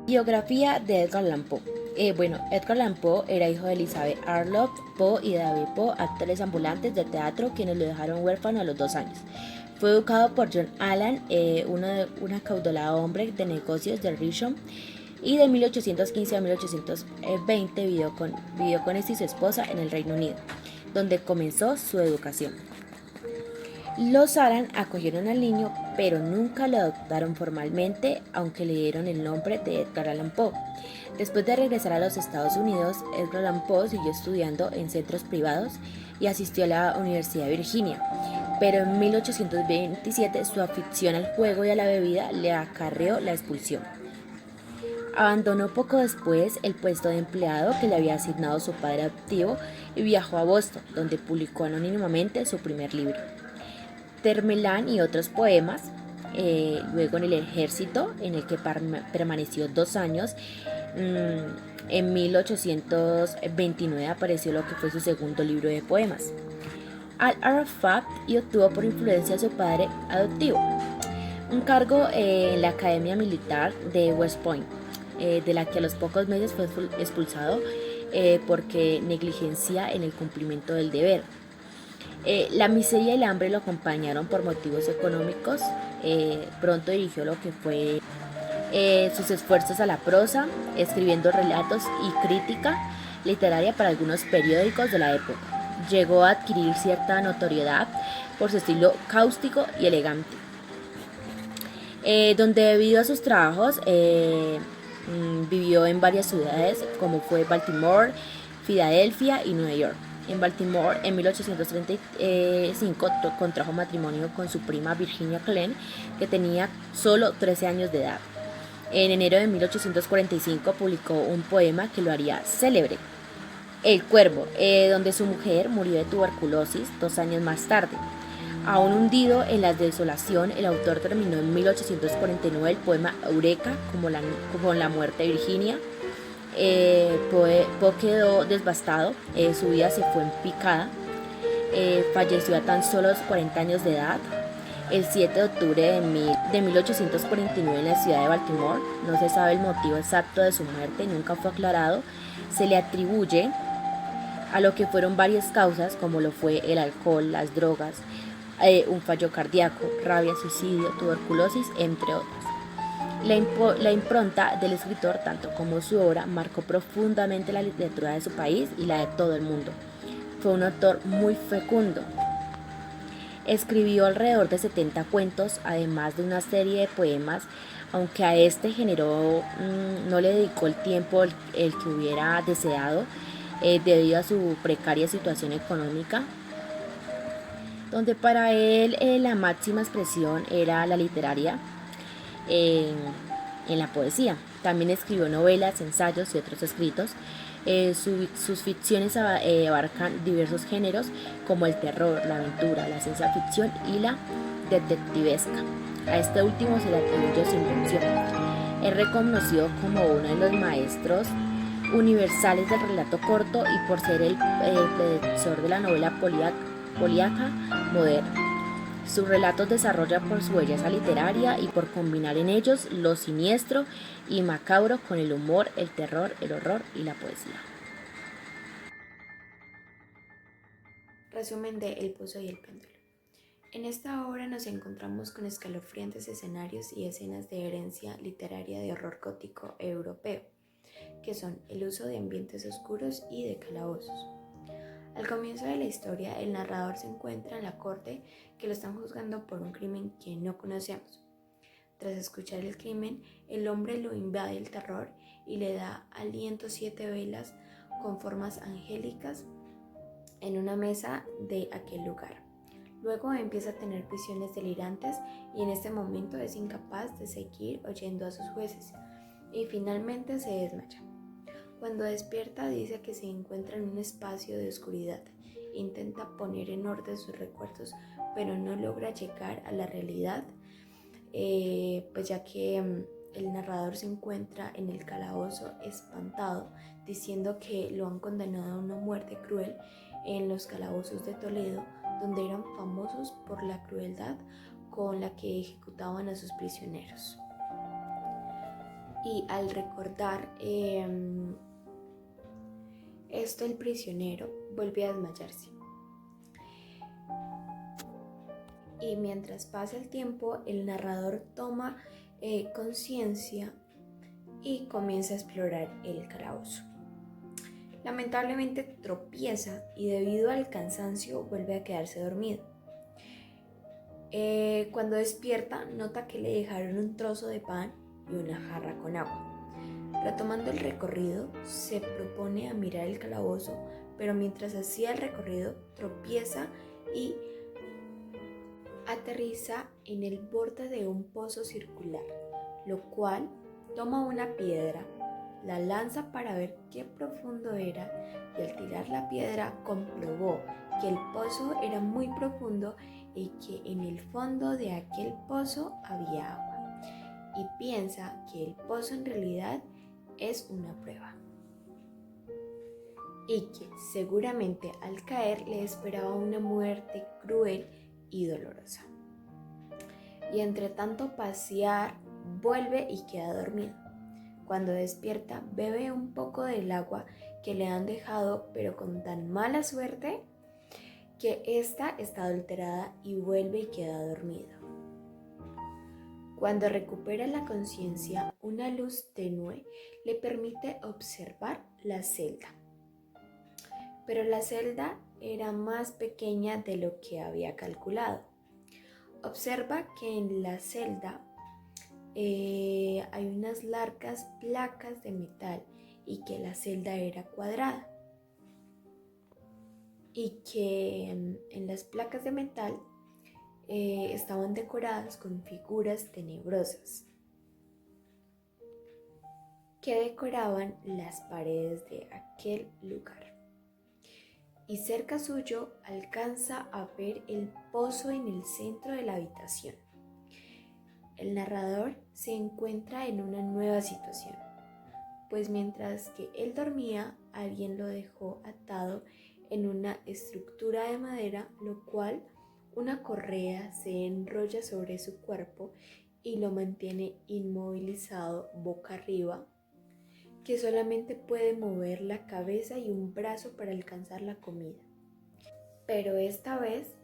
Biografía de Edgar Allan Poe. Edgar Allan Poe era hijo de Elizabeth Arlott Poe y David Poe, actores ambulantes de teatro quienes lo dejaron huérfano a los 2 años. Fue educado por John Allan, un acaudalado hombre de negocios de Rishon, y de 1815 a 1820 vivió con este y su esposa en el Reino Unido, donde comenzó su educación. Los Aran acogieron al niño, pero nunca lo adoptaron formalmente, aunque le dieron el nombre de Edgar Allan Poe. Después de regresar a los Estados Unidos, Edgar Allan Poe siguió estudiando en centros privados y asistió a la Universidad de Virginia. Pero en 1827 su afición al juego y a la bebida le acarreó la expulsión. Abandonó poco después el puesto de empleado que le había asignado su padre adoptivo y viajó a Boston, donde publicó anónimamente su primer libro, Termelán y otros poemas. Luego en el ejército, en el que permaneció 2 años. En 1829 apareció lo que fue su segundo libro de poemas, Al-Arafat, y obtuvo por influencia a su padre adoptivo un cargo en la Academia Militar de West Point, de la que a los pocos meses fue expulsado porque negligencia en el cumplimiento del deber. La miseria y el hambre lo acompañaron por motivos económicos. Pronto dirigió lo que fue sus esfuerzos a la prosa, escribiendo relatos y crítica literaria para algunos periódicos de la época. Llegó a adquirir cierta notoriedad por su estilo cáustico y elegante, donde debido a sus trabajos vivió en varias ciudades como fue Baltimore, Filadelfia y Nueva York. En Baltimore, en 1835, contrajo matrimonio con su prima Virginia Glenn, que tenía solo 13 años de edad. En enero de 1845 publicó un poema que lo haría célebre, El Cuervo, donde su mujer murió de tuberculosis 2 años más tarde. Aún hundido en la desolación, el autor terminó en 1849 el poema Eureka, como la muerte de Virginia. Poe quedó devastado, su vida se fue en picada, falleció a tan solo 40 años de edad, el 7 de octubre de 1849 en la ciudad de Baltimore. No se sabe el motivo exacto de su muerte, nunca fue aclarado. Se le atribuye a lo que fueron varias causas, como lo fue el alcohol, las drogas, un fallo cardíaco, rabia, suicidio, tuberculosis, entre otros. La impronta del escritor, tanto como su obra, marcó profundamente la literatura de su país y la de todo el mundo. Fue un autor muy fecundo. Escribió alrededor de 70 cuentos, además de una serie de poemas, aunque a este género no le dedicó el tiempo el que hubiera deseado, debido a su precaria situación económica, donde para él la máxima expresión era la literaria en la poesía. También escribió novelas, ensayos y otros escritos. Sus ficciones abarcan diversos géneros como el terror, la aventura, la ciencia ficción y la detectivesca. A este último se le atribuye su invención. Es reconocido como uno de los maestros universales del relato corto y por ser el predecesor de la novela policíaca moderna. Sus relatos desarrollan por su belleza literaria y por combinar en ellos lo siniestro y macabro con el humor, el terror, el horror y la poesía. Resumen de El Pozo y el Péndulo. En esta obra nos encontramos con escalofriantes escenarios y escenas de herencia literaria de horror gótico europeo, que son el uso de ambientes oscuros y de calabozos. Al comienzo de la historia, el narrador se encuentra en la corte que lo están juzgando por un crimen que no conocemos. Tras escuchar el crimen, el hombre lo invade el terror y le da aliento 7 velas con formas angélicas en una mesa de aquel lugar. Luego empieza a tener visiones delirantes y en este momento es incapaz de seguir oyendo a sus jueces y finalmente se desmaya. Cuando despierta dice que se encuentra en un espacio de oscuridad. Intenta poner en orden sus recuerdos, pero no logra llegar a la realidad, pues ya que el narrador se encuentra en el calabozo espantado, diciendo que lo han condenado a una muerte cruel en los calabozos de Toledo, donde eran famosos por la crueldad con la que ejecutaban a sus prisioneros. Y al recordar esto, el prisionero vuelve a desmayarse. Y mientras pasa el tiempo, el narrador toma conciencia y comienza a explorar el calabozo. Lamentablemente tropieza y debido al cansancio vuelve a quedarse dormido. Cuando despierta, nota que le dejaron un trozo de pan y una jarra con agua. Retomando el recorrido, se propone a mirar el calabozo, pero mientras hacía el recorrido, tropieza y aterriza en el borde de un pozo circular, lo cual toma una piedra, la lanza para ver qué profundo era y al tirar la piedra comprobó que el pozo era muy profundo y que en el fondo de aquel pozo había agua y piensa que el pozo en realidad es una prueba y que seguramente al caer le esperaba una muerte cruel y dolorosa. Y entre tanto pasear, vuelve y queda dormido. Cuando despierta, bebe un poco del agua que le han dejado, pero con tan mala suerte que ésta está adulterada y vuelve y queda dormido. Cuando recupera la conciencia, una luz tenue le permite observar la celda. Pero la celda era más pequeña de lo que había calculado. Observa que en la celda hay unas largas placas de metal y que la celda era cuadrada. Y que en las placas de metal estaban decoradas con figuras tenebrosas que decoraban las paredes de aquel lugar. Y cerca suyo alcanza a ver el pozo en el centro de la habitación. El narrador se encuentra en una nueva situación, pues mientras que él dormía, alguien lo dejó atado en una estructura de madera, lo cual una correa se enrolla sobre su cuerpo y lo mantiene inmovilizado boca arriba, que solamente puede mover la cabeza y un brazo para alcanzar la comida. Pero esta vez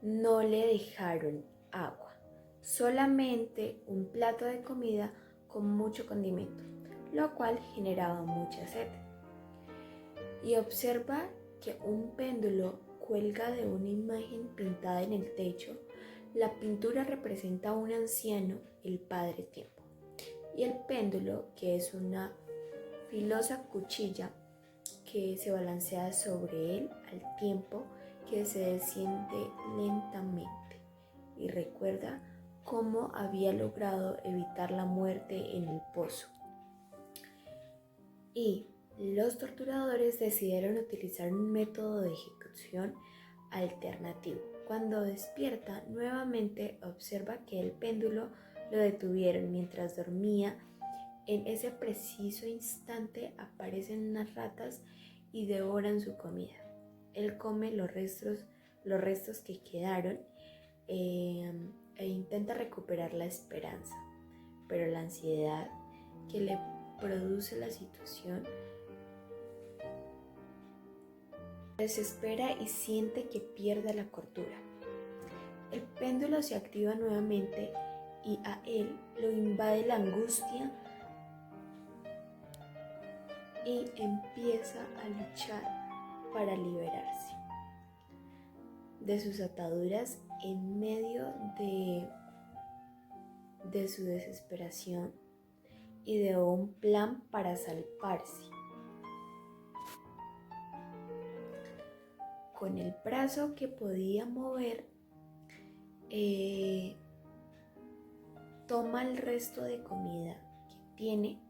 no le dejaron agua, solamente un plato de comida con mucho condimento, lo cual generaba mucha sed. Y observa que un péndulo cuelga de una imagen pintada en el techo. La pintura representa a un anciano, el Padre Tiempo, y el péndulo, que es una filosa cuchilla que se balancea sobre él al tiempo que se desciende lentamente y recuerda cómo había logrado evitar la muerte en el pozo. Y los torturadores decidieron utilizar un método de ejecución alternativo. Cuando despierta, nuevamente observa que el péndulo lo detuvieron mientras dormía. En ese preciso instante aparecen unas ratas y devoran su comida. Él come los restos que quedaron e intenta recuperar la esperanza, pero la ansiedad que le produce la situación desespera y siente que pierde la cordura. El péndulo se activa nuevamente y a él lo invade la angustia y empieza a luchar para liberarse de sus ataduras en medio de su desesperación y de un plan para salvarse. Con el brazo que podía mover, toma el resto de comida que tiene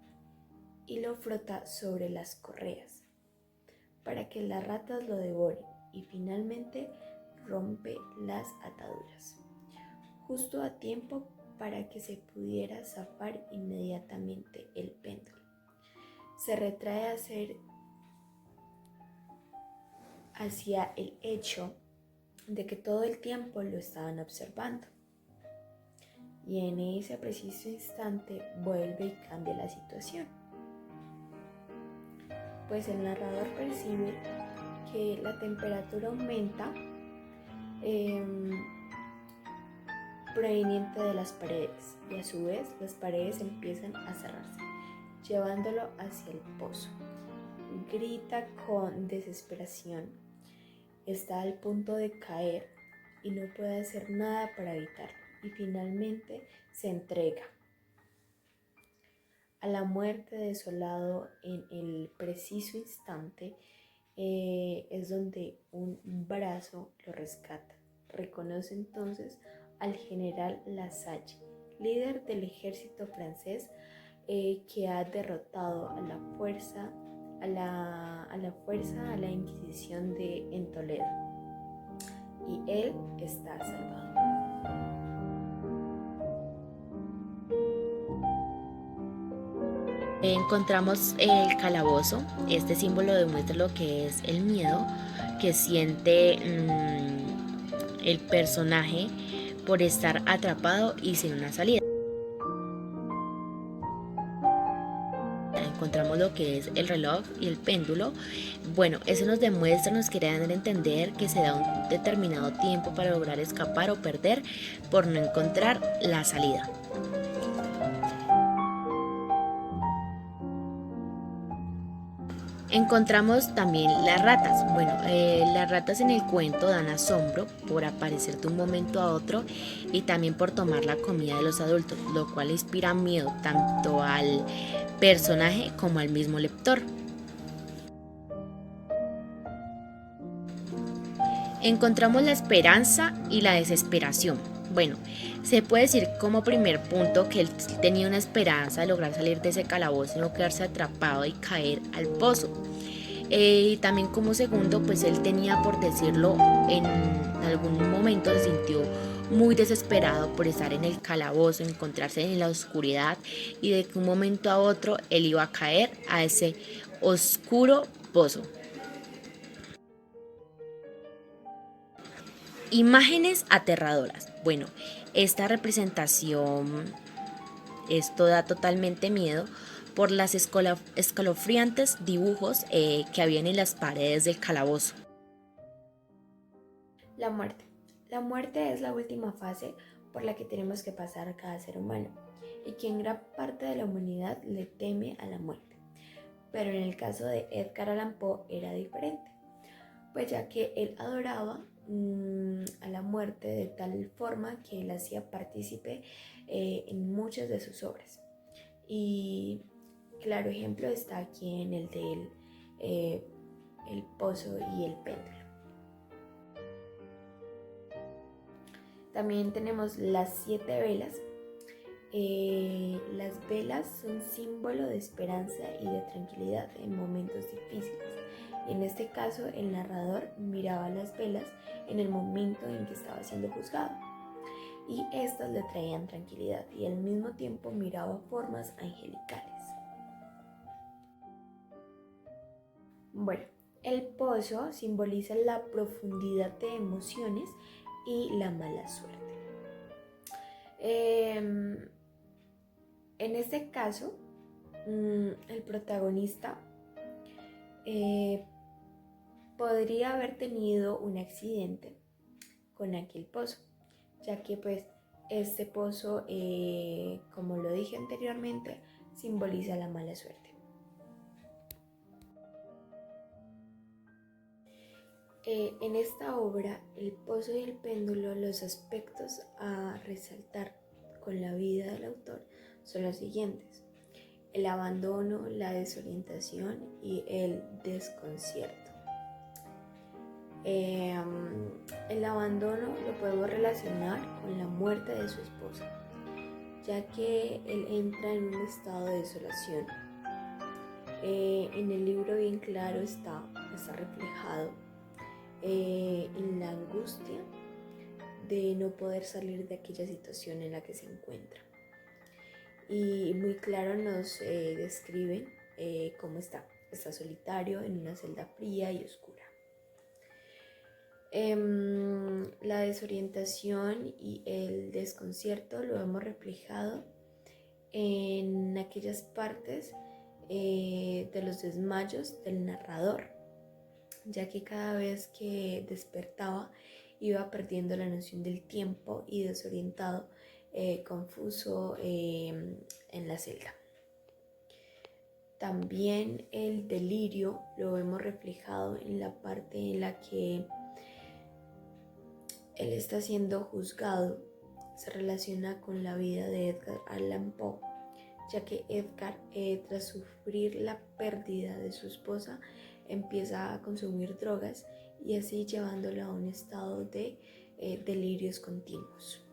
y lo frota sobre las correas para que las ratas lo devoren y finalmente rompe las ataduras, justo a tiempo para que se pudiera zafar inmediatamente el péndulo. Se retrae hacia el hecho de que todo el tiempo lo estaban observando y en ese preciso instante vuelve y cambia la situación. Pues el narrador percibe que la temperatura aumenta proveniente de las paredes, y a su vez las paredes empiezan a cerrarse, llevándolo hacia el pozo. Grita con desesperación, está al punto de caer y no puede hacer nada para evitarlo, y finalmente se entrega a la muerte. Desolado en el preciso instante, es donde un brazo lo rescata. Reconoce entonces al general Lasalle, líder del ejército francés, que ha derrotado a la fuerza a la Inquisición en Toledo, y él está salvado. Encontramos el calabozo. Este símbolo demuestra lo que es el miedo que siente el personaje por estar atrapado y sin una salida. Encontramos lo que es el reloj y el péndulo. Bueno, eso nos demuestra, nos quiere dar a entender que se da un determinado tiempo para lograr escapar o perder por no encontrar la salida. Encontramos también las ratas. Bueno, las ratas en el cuento dan asombro por aparecer de un momento a otro y también por tomar la comida de los adultos, lo cual inspira miedo tanto al personaje como al mismo lector. Encontramos la esperanza y la desesperación. Bueno, se puede decir como primer punto que él tenía una esperanza de lograr salir de ese calabozo y no quedarse atrapado y caer al pozo. Y también como segundo, pues él tenía, por decirlo, en algún momento se sintió muy desesperado por estar en el calabozo, encontrarse en la oscuridad y de que un momento a otro él iba a caer a ese oscuro pozo. Imágenes aterradoras. Bueno, esta representación, esto da totalmente miedo por las escalofriantes dibujos que habían en las paredes del calabozo. La muerte. La muerte es la última fase por la que tenemos que pasar cada ser humano, y que en gran parte de la humanidad le teme a la muerte. Pero en el caso de Edgar Allan Poe era diferente, pues ya que él adoraba a la muerte de tal forma que él hacía partícipe en muchas de sus obras. Y claro ejemplo está aquí en el de el pozo y el péndulo. También tenemos las 7 velas. Las velas son símbolo de esperanza y de tranquilidad en momentos difíciles. En este caso, el narrador miraba las velas en el momento en que estaba siendo juzgado, y estas le traían tranquilidad, y al mismo tiempo miraba formas angelicales. Bueno, el pozo simboliza la profundidad de emociones y la mala suerte. En este caso, el protagonista podría haber tenido un accidente con aquel pozo, ya que pues este pozo, como lo dije anteriormente, simboliza la mala suerte. En esta obra, El pozo y el péndulo, los aspectos a resaltar con la vida del autor son los siguientes: el abandono, la desorientación y el desconcierto. El abandono lo podemos relacionar con la muerte de su esposa, ya que él entra en un estado de desolación. En el libro bien claro está reflejado en la angustia de no poder salir de aquella situación en la que se encuentra. Y muy claro nos describen cómo está solitario en una celda fría y oscura. La desorientación y el desconcierto lo hemos reflejado en aquellas partes de los desmayos del narrador, ya que cada vez que despertaba iba perdiendo la noción del tiempo y desorientado, confuso en la celda. También el delirio lo vemos reflejado en la parte en la que él está siendo juzgado. Se relaciona con la vida de Edgar Allan Poe, ya que Edgar, tras sufrir la pérdida de su esposa, empieza a consumir drogas y así llevándolo a un estado de delirios continuos.